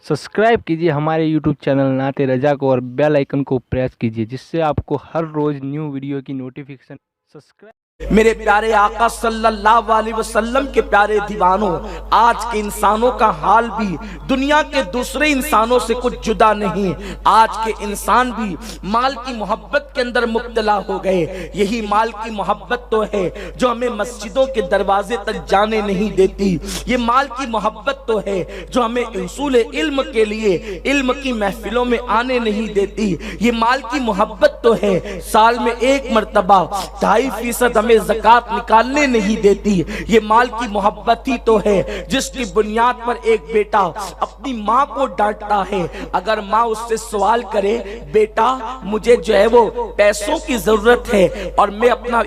Subscribe कीजिए हमारे YouTube channel नाते रजा को और बेल आइकन को प्रेस कीजिए, जिससे आपको हर रोज न्यू वीडियो की नोटिफिकेशन। सब्सक्राइब। मेरे प्यारे आका सल्लल्लाहु अलैहि वसल्लम के प्यारे दीवानों, आज के इंसानों का हाल भी दुनिया के दूसरे इंसानों से कुछ जुदा नहीं। आज के इंसान भी माल की मोहब्बत के अंदर मुब्तला हो गए। यही माल की मोहब्बत तो है जो हमें मस्जिदों के दरवाजे तक जाने नहीं देती। ये माल की मोहब्बत तो है जो हमें उसूल इल्म के लिए इल्म की महफिलों में आने नहीं देती। ये माल की मोहब्बत तो है साल में एक मर्तबा 2.5% हमें ज़कात निकालने नहीं देती। ये माल की मोहब्बत ही तो है जिसकी बुनियाद पर एक बेटा अपनी माँ को डांटता है। अगर माँ उससे सवाल करे, बेटा मुझे जो है वो पैसों की जरूरत है और मैं अपना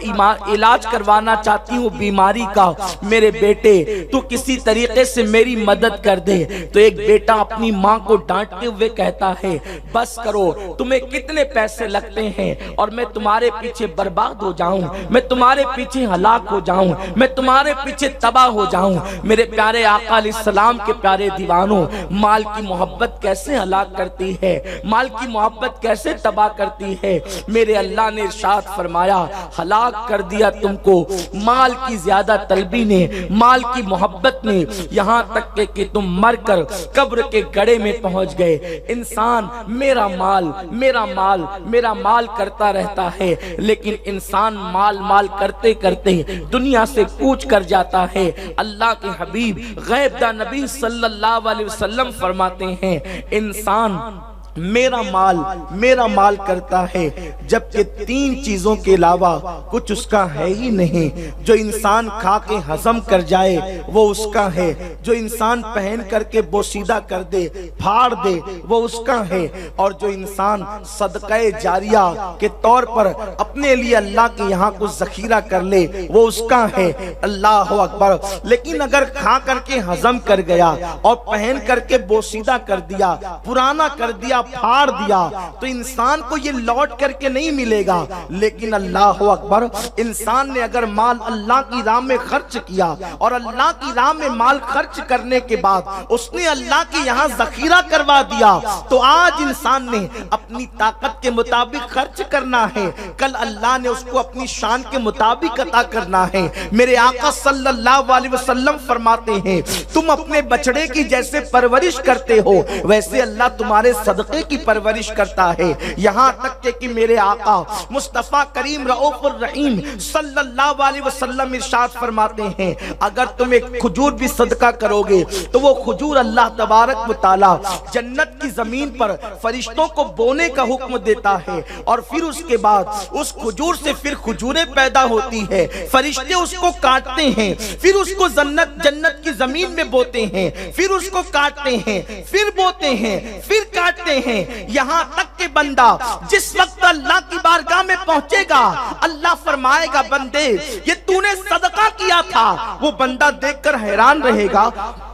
इलाज करवाना चाहती हूँ बीमारी का, मेरे बेटे तू किसी तरीके से मेरी मदद कर दे, तो एक बेटा अपनी माँ को डांटते हुए कहता है, बस करो, तुम्हें कितने पैसे लगते हैं और मैं तुम्हारे पीछे बर्बाद हो जाऊं, मैं तुम्हारे पीछे हलाक हो जाऊं, मैं तुम्हारे पीछे तबाह हो जाऊं। मेरे प्यारे आका अलैहिस्सलाम के प्यारे दीवानों, माल की मोहब्बत कैसे हलाक करती है, माल की मोहब्बत कैसे तबाह करती है। मेरे अल्लाह ने इरशाद फरमाया, हलाक कर दिया तुमको माल की ज्यादा तलबी ने, माल की मोहब्बत ने, यहाँ तक के कि तुम मरकर कब्र के गड्ढे में पहुंच गए। इंसान मेरा माल मेरा माल मेरा माल करता रहता है, लेकिन इंसान माल माल करते करते दुनिया से कूच कर जाता है। अल्लाह के हबीब गैब दा नबी सल्लल्लाहु अलैहि वसल्लम फरमाते हैं, इंसान मेरा माल करता है जबकि 3 चीजों के अलावा कुछ उसका है ही नहीं। जो इंसान खा के हजम कर जाए वो उसका है, जो इंसान पहन करके बोसीदा कर दे, फाड़ दे, वो उसका है, और जो इंसान सदक़े जारिया के तौर पर अपने लिए अल्लाह के यहाँ कुछ जखीरा कर ले वो उसका है। अल्लाह अकबर। लेकिन अगर खा करके हजम कर गया और पहन करके बोसीदा कर दिया, पुराना कर दिया, फाड़ दिया, तो इंसान को ये लौट करके नहीं मिलेगा। लेकिन अल्लाह अकबर, इंसान ने अगर माल अल्लाह की राह में खर्च किया और अल्लाह की राह में माल खर्च करने के बाद उसने अल्लाह के यहाँ जखीरा करवा दिया, तो आज इंसान ने अपनी ताकत के मुताबिक खर्च करना है, कल अल्लाह ने उसको अपनी शान के मुताबिक अता करना है। मेरे आका सल्लल्लाहु अलैहि वसल्लम फरमाते हैं, तुम अपने बछड़े की जैसे परवरिश करते हो वैसे अल्लाह तुम्हारे सदक़े की परवरिश करता है। यहाँ तक कि मेरे आका मुस्तफा करीम रऊफुर रहीम सल्लल्लाहु अलैहि वसल्लम इरशाद फरमाते हैं, अगर तुम एक खजूर भी सदका करोगे तो वो खजूर अल्लाह तबारक व तआला जन्नत की जमीन पर फरिश्तों को बोने का हुक्म देता है, और फिर उसके बाद उस खजूर से फिर खजूरें पैदा होती है, फरिश्ते उसको काटते हैं, फिर उसको जन्नत की जमीन में बोते हैं, फिर उसको काटते हैं, फिर बोते हैं, फिर काटते हैं। यहाँ तक के बंदा जिस वक्त अल्लाह की बारगाह में पहुंचेगा, अल्लाह फरमाएगा, बंदे ये तूने सदका किया था। वो बंदा देखकर हैरान रहेगा,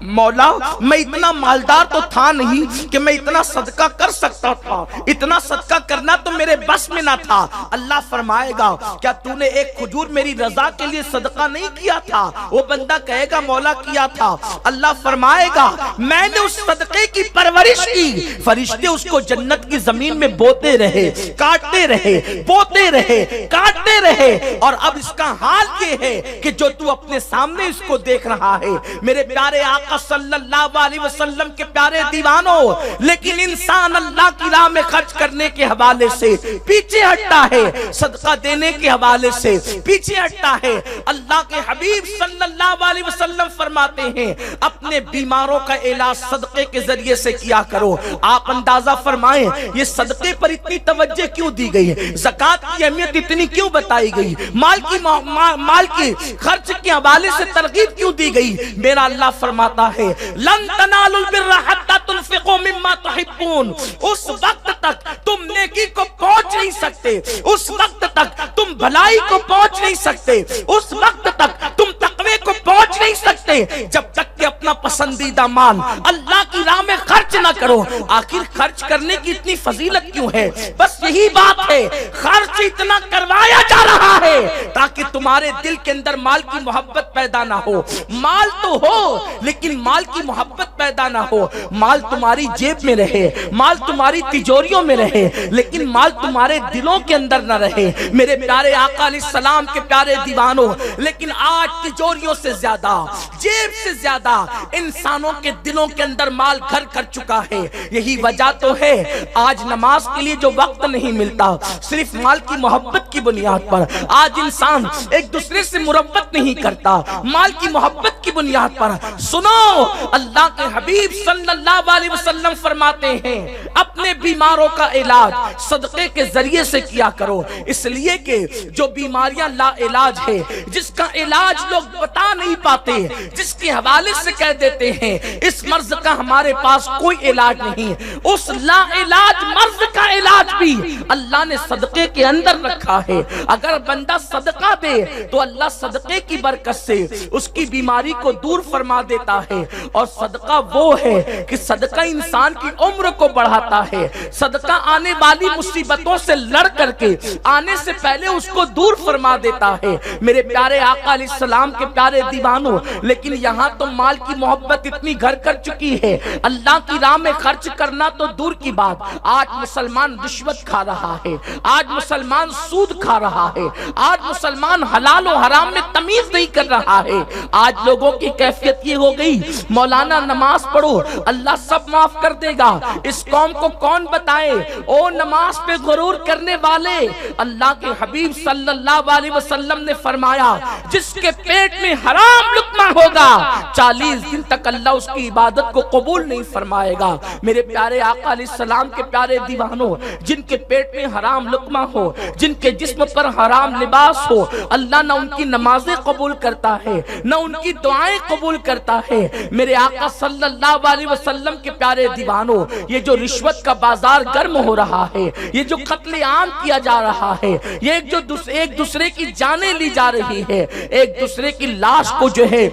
मौला मैं इतना मालदार तो था नहीं कि मैं इतना सदका कर सकता था, इतना सदका करना तो मेरे बस में ना था। अल्लाह फरमाएगा, क्या तूने एक खजूर मेरी रजा के लिए सदका नहीं किया था? वो बंदा कहेगा, मौला किया था। अल्लाह फरमाएगा, मैंने उस सदके की परवरिश की, फरिश्ते उसको जन्नत की जमीन में बोते रहे, काटते रहे, बोते रहे, काटते रहे, और अब इसका हाल ये है कि जो तू अपने सामने इसको देख रहा है। मेरे प्यारे आका सल्लल्लाहु अलैहि वसल्लम के प्यारे दीवानों, लेकिन इंसान अल्लाह की राह में खर्च करने के हवाले से पीछे हटता है, सदका देने के हवाले से पीछे हटता है। अल्लाह के हबीब सल्लल्लाहु अलैहि वसल्लम फरमाते हैं, अपने बीमारों का इलाज सदके के जरिए से किया करो। आप अंदाजा फरमाएं, ये सदके पर इतनी तवज्जो क्यों दी गई है, ज़कात की अहमियत इतनी क्यों बताई गई, माल की खर्च के हवाले से तरगीब क्यों दी गई। मेरा अल्लाह फरमाता है, लन तनालुल बिर्रा हत्ता तुनफिकू मिम्मा तुहिब्बून। उस वक्त तक तुम नेकी को पहुंच नहीं सकते, उस वक्त तक तुम भलाई को पहुंच नहीं सकते, उस वक्त तक तुम तकवे को पहुंच नहीं सकते जब तक करके अपना पसंदीदा माल अल्लाह की राह में खर्च ना करो। आखिर खर्च करने की इतनी फजीलत क्यों है? बस यही बात है, खर्च इतना करवाया जा रहा है ताकि तुम्हारे दिल के अंदर माल की मोहब्बत पैदा ना हो। माल तो हो लेकिन माल की मोहब्बत पैदा ना हो। माल तुम्हारी जेब में रहे, माल तुम्हारी तिजोरियों में रहे, लेकिन माल तुम्हारे दिलों के अंदर ना रहे। मेरे प्यारे आका अलैहिस्सलाम के प्यारे दीवानों, लेकिन आज तिजोरियों से ज्यादा, जेब से ज्यादा इंसानों के दिलों के अंदर माल घर कर चुका है। यही वजह तो है आज नमाज के लिए जो वक्त नहीं मिलता, सिर्फ माल की मोहब्बत की बुनियाद पर आज इंसान एक दूसरे से मुरब्बत नहीं करता, माल की मोहब्बत की बुनियाद पर। सुनो, अल्लाह के हबीब सल्लल्लाहु अलैहि वसल्लम फरमाते हैं, अपने बीमारों का इलाज सदके के जरिए से किया करो। इसलिए कि जो बीमारियां ला इलाज है, जिसका इलाज लोग बता नहीं पाते, जिसके हवाले से कह देते हैं इस मर्ज का हमारे पास कोई इलाज नहीं, उस ला इलाज मर्ज का इलाज भी अल्लाह ने सदके के अंदर रखा है। अगर बंदा सदका दे तो अल्लाह सदके की बरकत से उसकी बीमारी को दूर फरमा देता है। और सदका वो है कि सदका इंसान की उम्र को बढ़ाता है। सदका आने वाली मुसीबतों से लड़ करके आने से पहले उसको दूर फरमा देता है। मेरे प्यारे आका अलैहिस्सलाम के प्यारे दीवानों, लेकिन यहाँ तो माल की मोहब्बत इतनी घर कर चुकी है, अल्लाह की राह में खर्च करना तो दूर की बात। आज मुसलमान रिश्वत खा रहा है, आज मुसलमान सूद खा रहा है, आज मुसलमान हलाल और हराम में तमीज नहीं कर रहा है। आज लोगों की कैफियत ये हो गई, मौलाना नमाज पढ़ो अल्लाह सब माफ कर देगा। इस कौम को कौन बताए ओ नमाज पे गुरूर करने वाले। अल्लाह के हबीब सल्लल्लाहु अलैहि वसल्लम ने फरमाया, जिसके पेट में हराम लुक्मा होगा 40 दिन तक अल्लाह उसकी इबादत को कबूल नहीं फरमाएगा। मेरे प्यारे आका अलैहिस्सलाम के प्यारे दीवानों, जिनके पेट में हराम लुक्मा हो, जिनके जिस्म पर हराम लिबास हो, अल्लाह ना उनकी नमाजें कबूल करता है, ना उनकी दुआएं कबूल करता है। मेरे आका सल्लल्लाहु अलैहि वसल्लम के प्यारे दीवानों, ये जो रिश्वत का बाजार गर्म हो रहा है, ये जो कत्ले आम किया जा रहा है, ये एक दूसरे की जानें ली जा रही है, एक दूसरे की लाश को जो है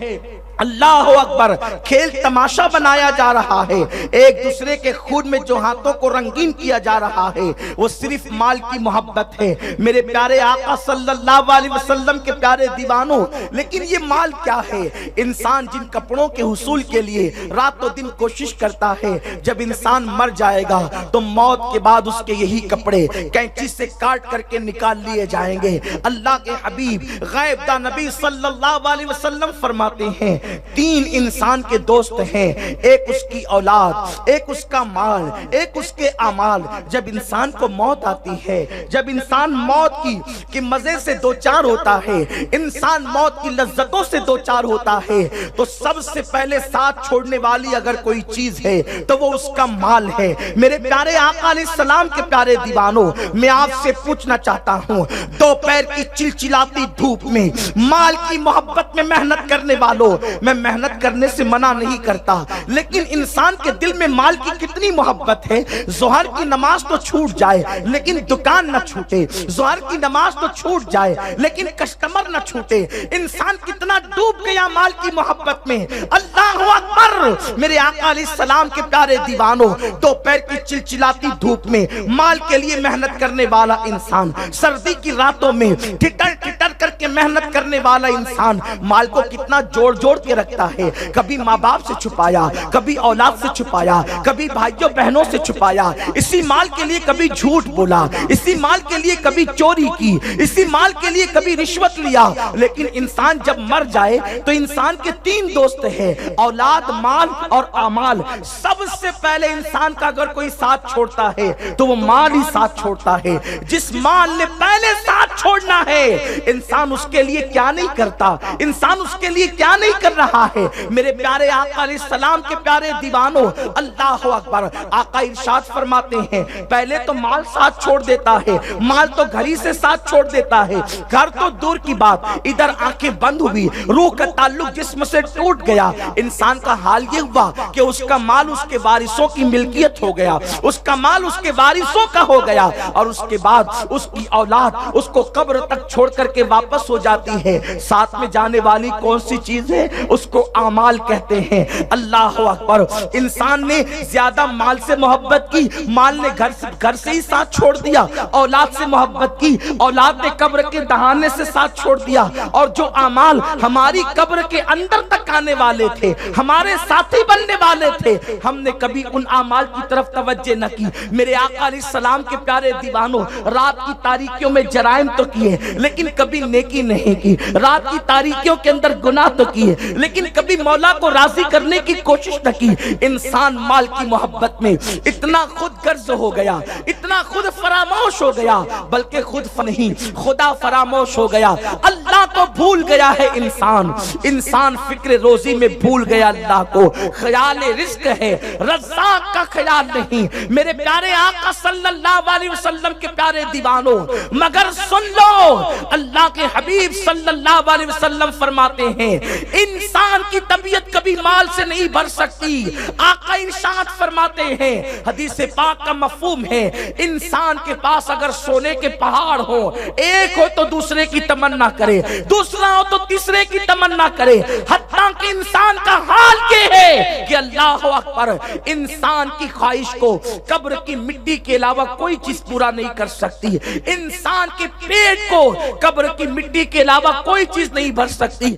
अल्लाह अकबर खेल तमाशा बनाया जा रहा है, एक दूसरे के खून में जो हाथों को रंगीन किया जा रहा है, वो सिर्फ माल की मोहब्बत है। मेरे प्यारे आका सल्लल्लाहु अलैहि वसल्लम के प्यारे दीवानों, लेकिन ये माल क्या है? इंसान जिन कपड़ों के हुसूल के लिए रातों दिन कोशिश करता है, जब इंसान मर जाएगा तो मौत के बाद उसके यही कपड़े कैंची से काट करके निकाल लिए जाएंगे। अल्लाह के हबीब गैब दा नबी सल्लल्लाहु अलैहि वसल्लम फरमाते हैं, 3 इंसान के दोस्त हैं, एक उसकी औलाद, एक उसका माल, एक उसके अमाल। जब इंसान को मौत आती है, जब इंसान मौत की मजे से दो चार होता है, इंसान मौत की लज्जतों से दो चार होता है, तो सबसे पहले साथ छोड़ने वाली अगर कोई चीज है तो वो उसका माल है। मेरे प्यारे आका अलैहिस्सलाम के प्यारे दीवानों, मैं आपसे पूछना चाहता हूँ, दोपहर की चिलचिलाती धूप में माल की मोहब्बत में मेहनत करने वालों, मैं मेहनत करने से मना नहीं करता, लेकिन इंसान के दिल में माल की कितनी मोहब्बत है। जोहर की नमाज तो छूट जाए लेकिन दुकान न छूटे, जोहर की नमाज तो छूट जाए लेकिन कस्टमर न छूटे। इंसान कितना डूब गया माल की मोहब्बत में। अल्लाहु अकबर। मेरे आका अलैहिस्सलाम के प्यारे दीवानों, दोपहर की चिलचिलाती धूप में माल के लिए मेहनत करने वाला इंसान, सर्दी की रातों में ठिठर ठिठर करके मेहनत करने वाला इंसान माल को कितना जोड़ जोड़ के रखता है। कभी माँ बाप से छुपाया, कभी औलाद से छुपाया, कभी भाइयों बहनों से छुपाया, इसी माल के लिए कभी झूठ बोला, इसी माल के लिए कभी चोरी की, इसी माल के लिए कभी रिश्वत लिया। लेकिन इंसान जब मर जाए तो इंसान के 3 दोस्त हैं, औलाद, माल और अमाल। सबसे पहले इंसान का अगर कोई साथ छोड़ता है तो वो माल ही साथ छोड़ता है। जिस माल ने पहले साथ छोड़ना है, इंसान उसके लिए क्या नहीं करता, इंसान उसके लिए क्या नहीं कर रहा है। मेरे प्यारे आका अलैहिस्सलाम के प्यारे दीवानों, अल्लाह अकबर। आका इरशाद फरमाते हैं, पहले तो माल साथ छोड़ देता है, माल तो घर ही से साथ छोड़ देता है, घर तो दूर की बात, इधर आंखें बंद हुई, रूह का ताल्लुक जिस्म से टूट गया। इंसान का हाल ये हुआ कि उसका माल उसके वारिसों की मिल्कियत हो गया, उसका माल उसके वारिसों का हो गया, और उसके बाद उसकी औलाद उसको कब्र तक छोड़ करके वापस हो जाती है। साथ में जाने वाली कौन सी चीज है? उसको आमाल कहते हैं। अल्लाह अकबर। इंसान ने ज्यादा माल से मोहब्बत की, माल ने घर से ही साथ छोड़ दिया। औलाद से मोहब्बत की, औलाद ने कब्र के दहाने से साथ छोड़ दिया। और जो आमाल हमारी कब्र के अंदर तक आने वाले थे, हमारे साथी बनने वाले थे, हमने कभी उन आमाल की तरफ तवज्जो न की। मेरे आका अलैहिस्सलाम के प्यारे दीवानों, रात की तारीकियों में जराइम तो किए लेकिन कभी नेकी नहीं की। रात की तारीकियों के अंदर गुनाह तो किए लेकिन कभी मौला को राजी करने की कोशिश न की। इंसान माल की मोहब्बत में इतना खुद गर्ज हो गया, इतना खुद फरामोश हो गया, बल्कि खुद नहीं खुदा फरामोश हो गया। अल्लाह को भूल गया है इंसान फिक्र रोजी में भूल गया अल्लाह को। ख्याल रिस्क है, रज़्ज़ाक़ का ख्याल नहीं। मेरे प्यारे आका सल्लल्लाहु अलैहि वसल्लम के प्यारे दीवानों, मगर सुन लो, अल्लाह के हबीब सल्लल्लाहु अलैहि वसल्लम फरमाते हैं, इंसान की तबीयत कभी माल से नहीं भर सकती। आका इरशाद फरमाते हैं, हदीस पाक का मफहूम है, इंसान के पास अगर सोने के पहाड़ हो, एक हो तो दूसरे की तमन्ना करे, दूसरा हो तो तीसरे की तमन्ना करे। हत्ता कि इंसान का हाल ये है कि अल्लाह अकबर, इंसान की ख्वाहिश को कब्र की मिट्टी के अलावा कोई चीज पूरा नहीं कर सकती। इंसान के पेट को कब्र की मिट्टी के अलावा कोई चीज नहीं भर सकती।